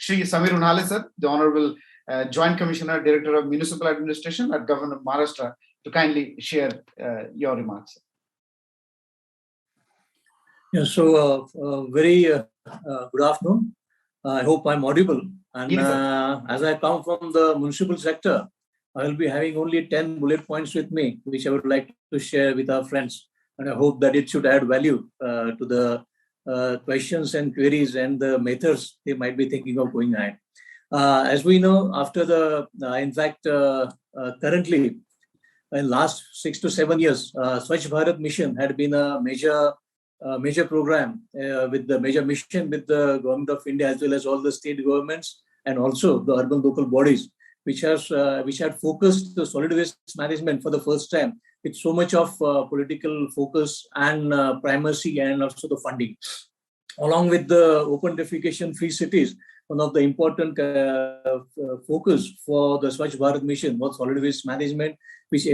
Shri Samir Unhale sir, the Honorable Joint Commissioner, Director of Municipal Administration at Government of Maharashtra, to kindly share your remarks. Yeah, so very good afternoon. I hope I'm audible. And Yes, as I come from the municipal sector, I will be having only 10 bullet points with me, which I would like to share with our friends. And I hope that it should add value to the questions and queries and the methods they might be thinking of going ahead. As we know, after the, currently, in last 6 to 7 years, Swachh Bharat Mission had been a major program with the major mission with the Government of India as well as all the state governments and also the urban local bodies, which had focused the solid waste management for the first time with so much of political focus and primacy and also the funding. Along with the open defecation free cities, one of the important focus for the Swachh Bharat Mission was solid waste management, which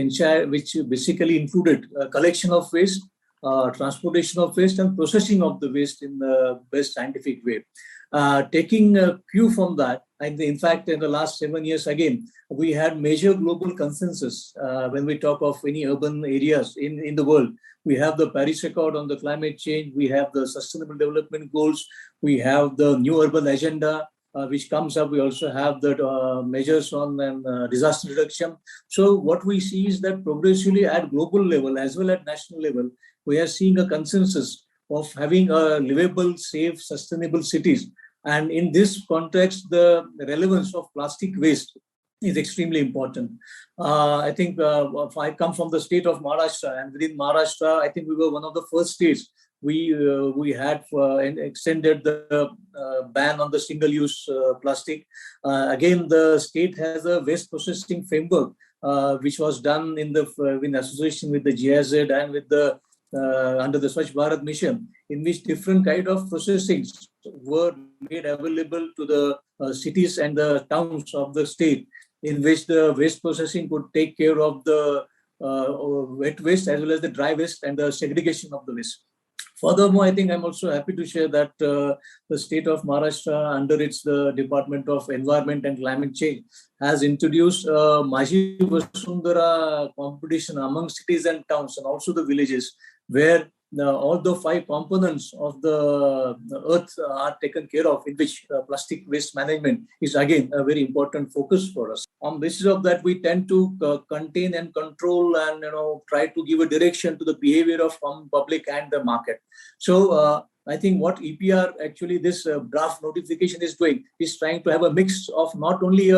basically included collection of waste, transportation of waste, and processing of the waste in the best scientific way. Taking a cue from that, and in fact, in the last 7 years, again, we had major global consensus when we talk of any urban areas in the world. We have the Paris Accord on the climate change. We have the Sustainable Development Goals. We have the New Urban Agenda, which comes up. We also have the measures on disaster reduction. So what we see is that progressively at global level as well as national level, we are seeing a consensus of having a livable, safe, sustainable cities. And in this context, the relevance of plastic waste is extremely important. I think if I come from the state of Maharashtra, and within Maharashtra, I think we were one of the first states. We had extended the ban on the single-use plastic. Again, the state has a waste processing framework, which was done in association with the GIZ and with the under the Swachh Bharat Mission, in which different kind of processings were made available to the cities and the towns of the state, in which the waste processing could take care of the wet waste as well as the dry waste and the segregation of the waste. Furthermore, I think I'm also happy to share that the state of Maharashtra, under its Department of Environment and Climate Change, has introduced Maazi Vasundhara competition among cities and towns and also the villages, where all the 5 components of the earth are taken care of, in which plastic waste management is again a very important focus for us. On basis of that, we tend to contain and control and try to give a direction to the behavior of public and the market. So I think what EPR actually this draft notification is doing is trying to have a mix of not only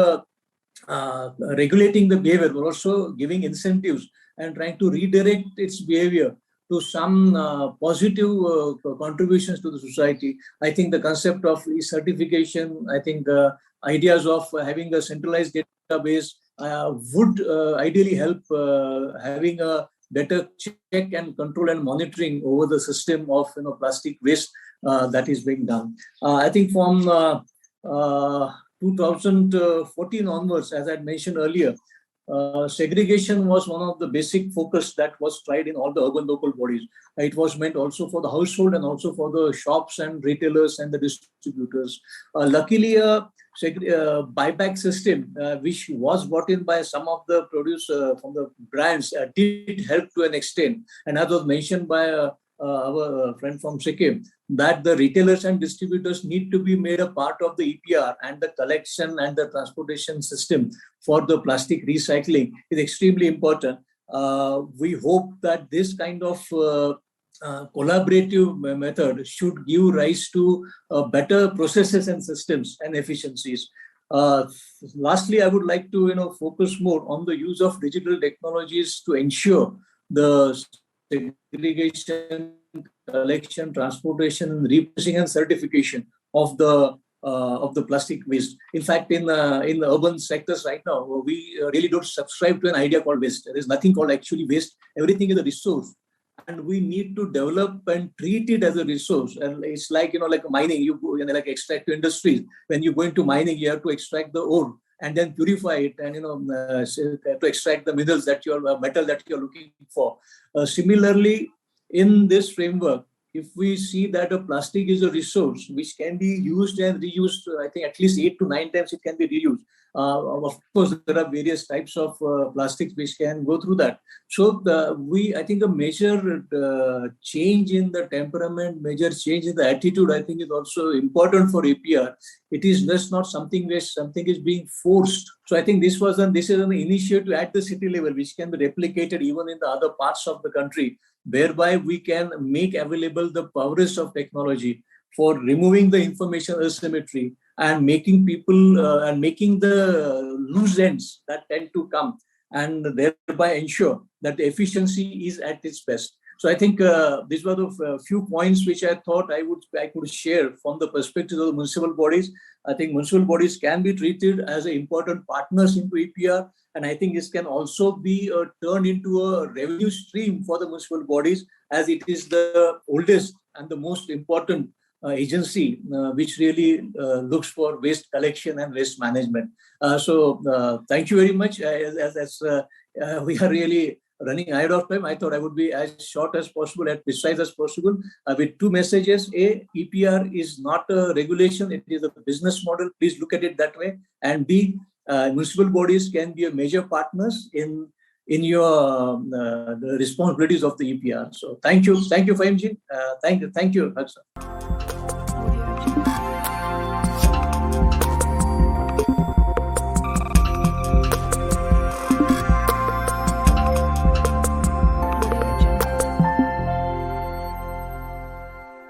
regulating the behavior but also giving incentives and trying to redirect its behavior to some positive contributions to the society. I think the concept of e-certification, I think ideas of having a centralized database would ideally help having a better check and control and monitoring over the system of plastic waste that is being done. I think from 2014 onwards, as I had mentioned earlier, segregation was one of the basic focus that was tried in all the urban local bodies. It was meant also for the household and also for the shops and retailers and the distributors. Luckily, a buyback system, which was brought in by some of the produce from the brands, did help to an extent. And as was mentioned by our friend from Sikkim, that the retailers and distributors need to be made a part of the EPR, and the collection and the transportation system for the plastic recycling is extremely important. We hope that this kind of collaborative method should give rise to better processes and systems and efficiencies. Lastly, I would like to focus more on the use of digital technologies to ensure the segregation, collection, transportation, reprocessing, and certification of the plastic waste. In fact, in the urban sectors right now, we really don't subscribe to an idea called waste. There is nothing called actually waste. Everything is a resource, and we need to develop and treat it as a resource. And it's like like mining. You go like extractive industries. When you go into mining, you have to extract the ore and then purify it, and to extract the minerals that metal that you're looking for. Similarly, in this framework, if we see that a plastic is a resource which can be used and reused, I think at least 8 to 9 times it can be reused. Of course, there are various types of plastics which can go through that. So I think a major change in the temperament, major change in the attitude, I think is also important for APR. It is just not something where something is being forced. So I think this is an initiative at the city level, which can be replicated even in the other parts of the country, whereby we can make available the powers of technology for removing the information asymmetry and making people and making the loose ends that tend to come, and thereby ensure that the efficiency is at its best. So I think these were the few points which I thought I could share from the perspective of the municipal bodies. I think municipal bodies can be treated as important partners into APR, and I think this can also be turned into a revenue stream for the municipal bodies, as it is the oldest and the most important agency which really looks for waste collection and waste management. So thank you very much. As we are really running ahead of time, I thought I would be as short as possible, as precise as possible, with two messages. A, EPR is not a regulation, it is a business model. Please look at it that way. And B, municipal bodies can be a major partners in your the responsibilities of the EPR. So thank you, Fahimji. Thank you, Hudson.